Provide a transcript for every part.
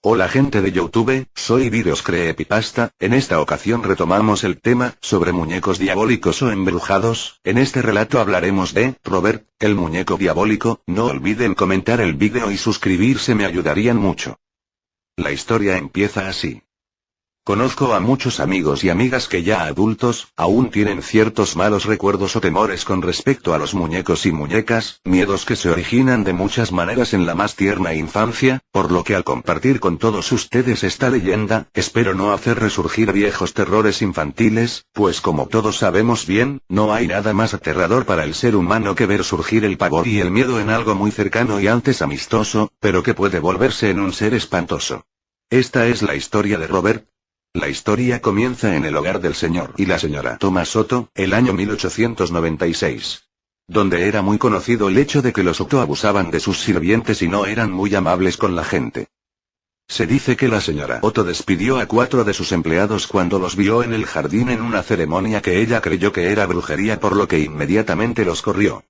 Hola gente de YouTube, soy Videos Creepypasta. En esta ocasión retomamos el tema sobre muñecos diabólicos o embrujados. En este relato hablaremos de Robert, el muñeco diabólico. No olviden comentar el vídeo y suscribirse, me ayudarían mucho. La historia empieza así. Conozco a muchos amigos y amigas que ya adultos, aún tienen ciertos malos recuerdos o temores con respecto a los muñecos y muñecas, miedos que se originan de muchas maneras en la más tierna infancia, por lo que al compartir con todos ustedes esta leyenda, espero no hacer resurgir viejos terrores infantiles, pues como todos sabemos bien, no hay nada más aterrador para el ser humano que ver surgir el pavor y el miedo en algo muy cercano y antes amistoso, pero que puede volverse en un ser espantoso. Esta es la historia de Robert. La historia comienza en el hogar del señor y la señora Thomas Soto, el año 1896. Donde era muy conocido el hecho de que los Soto abusaban de sus sirvientes y no eran muy amables con la gente. Se dice que la señora Otto despidió a 4 de sus empleados cuando los vio en el jardín en una ceremonia que ella creyó que era brujería, por lo que inmediatamente los corrió.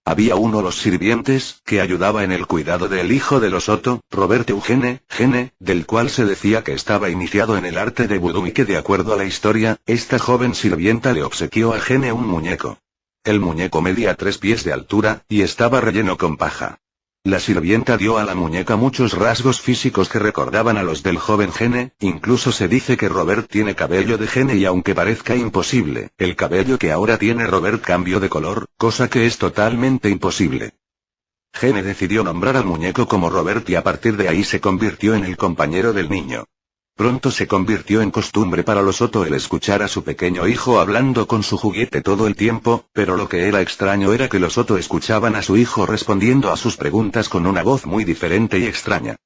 Había uno de los sirvientes, que ayudaba en el cuidado del hijo de los Soto, Robert Eugene, del cual se decía que estaba iniciado en el arte de vudú y que de acuerdo a la historia, esta joven sirvienta le obsequió a Gene un muñeco. El muñeco medía 3 pies de altura, y estaba relleno con paja. La sirvienta dio a la muñeca muchos rasgos físicos que recordaban a los del joven Gene, incluso se dice que Robert tiene cabello de Gene y aunque parezca imposible, el cabello que ahora tiene Robert cambió de color, cosa que es totalmente imposible. Gene decidió nombrar al muñeco como Robert y a partir de ahí se convirtió en el compañero del niño. Pronto se convirtió en costumbre para los Soto el escuchar a su pequeño hijo hablando con su juguete todo el tiempo, pero lo que era extraño era que los Soto escuchaban a su hijo respondiendo a sus preguntas con una voz muy diferente y extraña.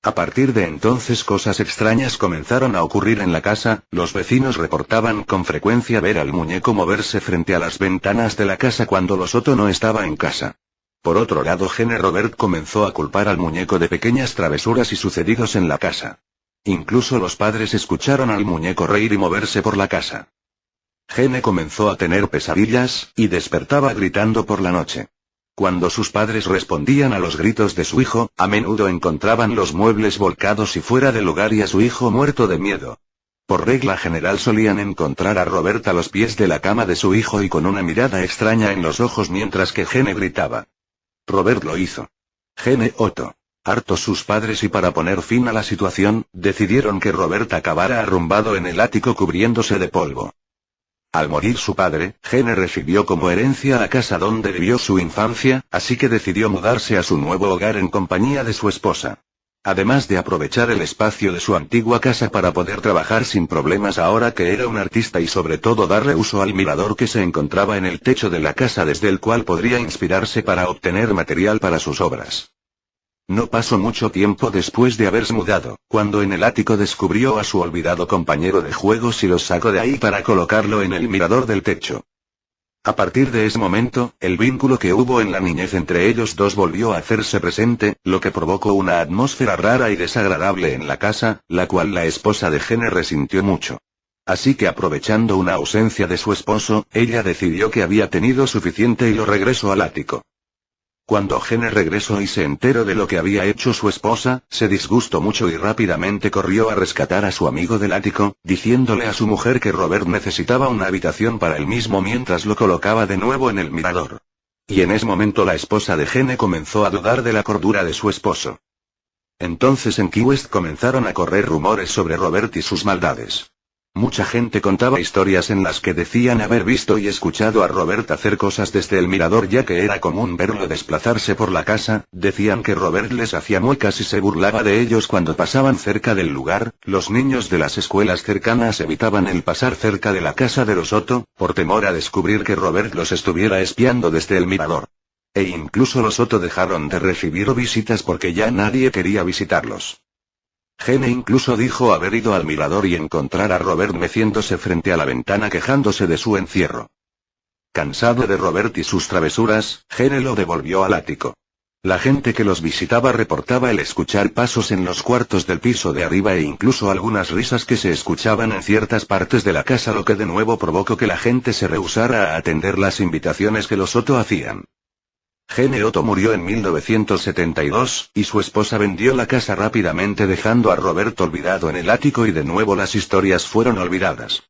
A partir de entonces cosas extrañas comenzaron a ocurrir en la casa, los vecinos reportaban con frecuencia ver al muñeco moverse frente a las ventanas de la casa cuando los Soto no estaba en casa. Por otro lado, Gene Robert comenzó a culpar al muñeco de pequeñas travesuras y sucedidos en la casa. Incluso los padres escucharon al muñeco reír y moverse por la casa. Gene comenzó a tener pesadillas, y despertaba gritando por la noche. Cuando sus padres respondían a los gritos de su hijo, a menudo encontraban los muebles volcados y fuera del lugar y a su hijo muerto de miedo. Por regla general solían encontrar a Robert a los pies de la cama de su hijo y con una mirada extraña en los ojos mientras que Gene gritaba. Robert lo hizo. Gene Otto. Hartos sus padres y para poner fin a la situación, decidieron que Robert acabara arrumbado en el ático cubriéndose de polvo. Al morir su padre, Gene recibió como herencia la casa donde vivió su infancia, así que decidió mudarse a su nuevo hogar en compañía de su esposa. Además de aprovechar el espacio de su antigua casa para poder trabajar sin problemas ahora que era un artista y sobre todo darle uso al mirador que se encontraba en el techo de la casa desde el cual podría inspirarse para obtener material para sus obras. No pasó mucho tiempo después de haberse mudado, cuando en el ático descubrió a su olvidado compañero de juegos y lo sacó de ahí para colocarlo en el mirador del techo. A partir de ese momento, el vínculo que hubo en la niñez entre ellos dos volvió a hacerse presente, lo que provocó una atmósfera rara y desagradable en la casa, la cual la esposa de Gene resintió mucho. Así que aprovechando una ausencia de su esposo, ella decidió que había tenido suficiente y lo regresó al ático. Cuando Gene regresó y se enteró de lo que había hecho su esposa, se disgustó mucho y rápidamente corrió a rescatar a su amigo del ático, diciéndole a su mujer que Robert necesitaba una habitación para él mismo mientras lo colocaba de nuevo en el mirador. Y en ese momento la esposa de Gene comenzó a dudar de la cordura de su esposo. Entonces en Key West comenzaron a correr rumores sobre Robert y sus maldades. Mucha gente contaba historias en las que decían haber visto y escuchado a Robert hacer cosas desde el mirador ya que era común verlo desplazarse por la casa, decían que Robert les hacía muecas y se burlaba de ellos cuando pasaban cerca del lugar, los niños de las escuelas cercanas evitaban el pasar cerca de la casa de los Soto, por temor a descubrir que Robert los estuviera espiando desde el mirador. E incluso los Soto dejaron de recibir visitas porque ya nadie quería visitarlos. Gene incluso dijo haber ido al mirador y encontrar a Robert meciéndose frente a la ventana quejándose de su encierro. Cansado de Robert y sus travesuras, Gene lo devolvió al ático. La gente que los visitaba reportaba el escuchar pasos en los cuartos del piso de arriba e incluso algunas risas que se escuchaban en ciertas partes de la casa, lo que de nuevo provocó que la gente se rehusara a atender las invitaciones que los Soto hacían. Gene Otto murió en 1972, y su esposa vendió la casa rápidamente dejando a Robert olvidado en el ático y de nuevo las historias fueron olvidadas.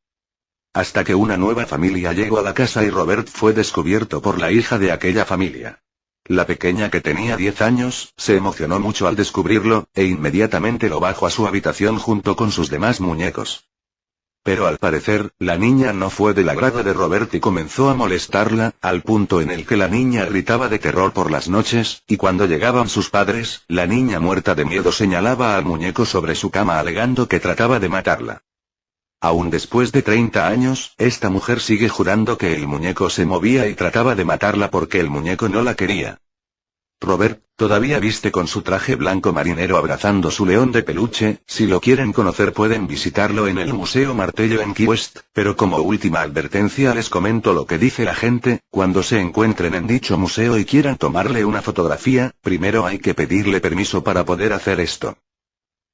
Hasta que una nueva familia llegó a la casa y Robert fue descubierto por la hija de aquella familia. La pequeña, que tenía 10 años, se emocionó mucho al descubrirlo, e inmediatamente lo bajó a su habitación junto con sus demás muñecos. Pero al parecer, la niña no fue del agrado de Robert y comenzó a molestarla, al punto en el que la niña gritaba de terror por las noches, y cuando llegaban sus padres, la niña muerta de miedo señalaba al muñeco sobre su cama alegando que trataba de matarla. Aún después de 30 años, esta mujer sigue jurando que el muñeco se movía y trataba de matarla porque el muñeco no la quería. Robert, todavía viste con su traje blanco marinero abrazando su león de peluche. Si lo quieren conocer pueden visitarlo en el Museo Martello en Key West, pero como última advertencia les comento lo que dice la gente: cuando se encuentren en dicho museo y quieran tomarle una fotografía, primero hay que pedirle permiso para poder hacer esto.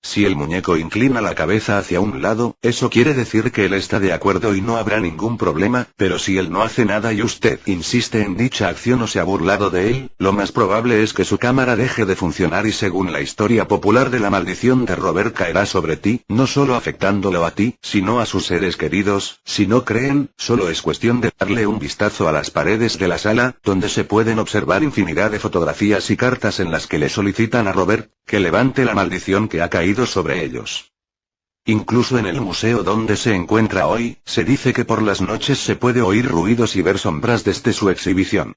Si el muñeco inclina la cabeza hacia un lado, eso quiere decir que él está de acuerdo y no habrá ningún problema, pero si él no hace nada y usted insiste en dicha acción o se ha burlado de él, lo más probable es que su cámara deje de funcionar y según la historia popular de la maldición de Robert caerá sobre ti, no solo afectándolo a ti, sino a sus seres queridos. Si no creen, solo es cuestión de darle un vistazo a las paredes de la sala, donde se pueden observar infinidad de fotografías y cartas en las que le solicitan a Robert que levante la maldición que ha caído sobre ellos. Incluso en el museo donde se encuentra hoy, se dice que por las noches se puede oír ruidos y ver sombras desde su exhibición.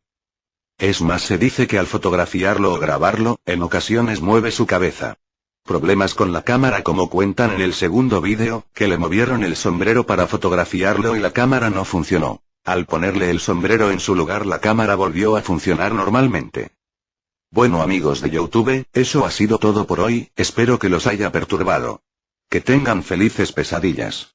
Es más, se dice que al fotografiarlo o grabarlo, en ocasiones mueve su cabeza. Problemas con la cámara, como cuentan en el segundo vídeo, que le movieron el sombrero para fotografiarlo y la cámara no funcionó. Al ponerle el sombrero en su lugar la cámara volvió a funcionar normalmente. Bueno amigos de YouTube, eso ha sido todo por hoy, espero que los haya perturbado. Que tengan felices pesadillas.